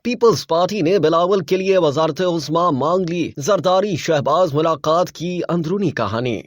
Peoples party نے بلاول کے لیے وزارت عظمیٰ مانگ لی، زرداری شہباز ملاقات کی اندرونی کہانی۔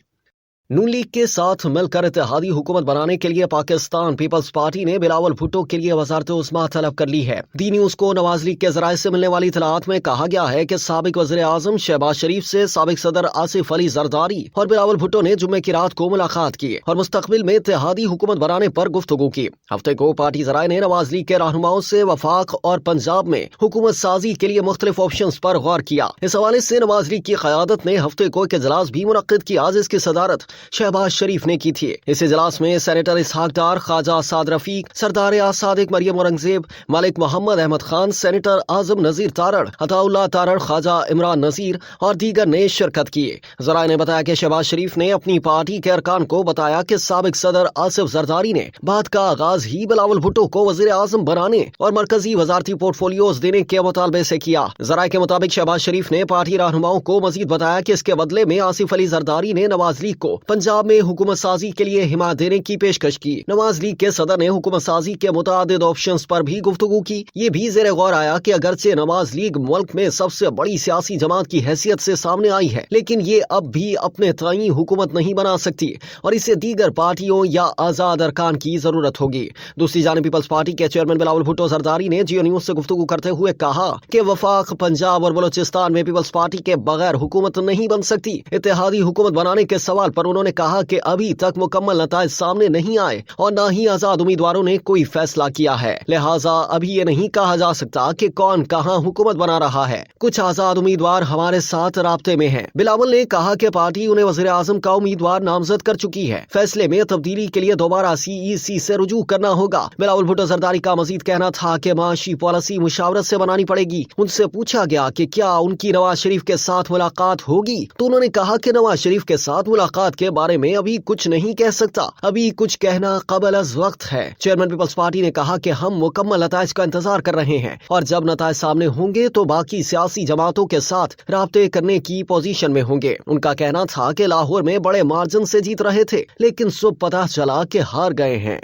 نون لیگ کے ساتھ مل کر اتحادی حکومت بنانے کے لیے پاکستان پیپلز پارٹی نے بلاول بھٹو کے لیے وزارت عظمیٰ طلب کر لی ہے۔ دی نیوز کو نواز لیگ کے ذرائع سے ملنے والی اطلاعات میں کہا گیا ہے کہ سابق وزیر اعظم شہباز شریف سے سابق صدر آصف علی زرداری اور بلاول بھٹو نے جمعے کی رات کو ملاقات کی اور مستقبل میں اتحادی حکومت بنانے پر گفتگو کی۔ ہفتے کو پارٹی ذرائع نے نواز لیگ کے رہنماؤں سے وفاق اور پنجاب میں حکومت سازی کے لیے مختلف آپشنز پر غور کیا۔ اس حوالے سے نواز لیگ کی قیادت نے ہفتے کو ایک اجلاس بھی منعقد کیا جس کی صدارت شہباز شریف نے کی تھی۔ اس اجلاس میں سینیٹر اسحاق ڈار، خواجہ اساد رفیق، سردار صادق مریم اورنگزیب، ملک محمد احمد خان، سینیٹر اعظم نذیر تارڑ، عطا اللہ تارڑ، خواجہ عمران نذیر اور دیگر نے شرکت کی۔ ذرائع نے بتایا کہ شہباز شریف نے اپنی پارٹی کے ارکان کو بتایا کہ سابق صدر آصف زرداری نے بات کا آغاز ہی بلاول بھٹو کو وزیر اعظم بنانے اور مرکزی وزارتی پورٹ فولیوز دینے کے مطالبے سے کیا۔ ذرائع کے مطابق شہباز شریف نے پارٹی رہنماؤں کو مزید بتایا کہ اس کے بدلے میں آصف علی زرداری نے نواز لیگ کو پنجاب میں حکومت سازی کے لیے حمایت دینے کی پیشکش کی۔ نواز لیگ کے صدر نے حکومت سازی کے متعدد آپشنز پر بھی گفتگو کی۔ یہ بھی زیر غور آیا کہ اگرچہ نواز لیگ ملک میں سب سے بڑی سیاسی جماعت کی حیثیت سے سامنے آئی ہے، لیکن یہ اب بھی اپنے تئیں حکومت نہیں بنا سکتی اور اسے دیگر پارٹیوں یا آزاد ارکان کی ضرورت ہوگی۔ دوسری جانب پیپلز پارٹی کے چیئرمین بلاول بھٹو زرداری نے جیو نیوز سے گفتگو کرتے ہوئے کہا کہ وفاق پنجاب اور بلوچستان میں پیپلز پارٹی کے بغیر حکومت نہیں بن سکتی۔ اتحادی حکومت بنانے کے سوال پر انہوں نے کہا کہ ابھی تک مکمل نتائج سامنے نہیں آئے اور نہ ہی آزاد امیدواروں نے کوئی فیصلہ کیا ہے، لہٰذا ابھی یہ نہیں کہا جا سکتا کہ کون کہاں حکومت بنا رہا ہے۔ کچھ آزاد امیدوار ہمارے ساتھ رابطے میں ہیں۔ بلاول نے کہا کہ پارٹی انہیں وزیر اعظم کا امیدوار نامزد کر چکی ہے۔ فیصلے میں تبدیلی کے لیے دوبارہ CEC سے رجوع کرنا ہوگا۔ بلاول بھٹو زرداری کا مزید کہنا تھا کہ معاشی پالیسی مشاورت سے بنانی پڑے گی۔ ان سے پوچھا گیا کہ کیا ان کی نواز شریف کے ساتھ ملاقات ہوگی تو انہوں نے کہا کہ نواز شریف کے ساتھ ملاقات کے بارے میں ابھی کچھ نہیں کہہ سکتا، ابھی کچھ کہنا قبل از وقت ہے۔ چیئرمین پیپلز پارٹی نے کہا کہ ہم مکمل نتائج کا انتظار کر رہے ہیں اور جب نتائج سامنے ہوں گے تو باقی سیاسی جماعتوں کے ساتھ رابطے کرنے کی پوزیشن میں ہوں گے۔ ان کا کہنا تھا کہ لاہور میں بڑے مارجن سے جیت رہے تھے لیکن صبح پتہ چلا کہ ہار گئے ہیں۔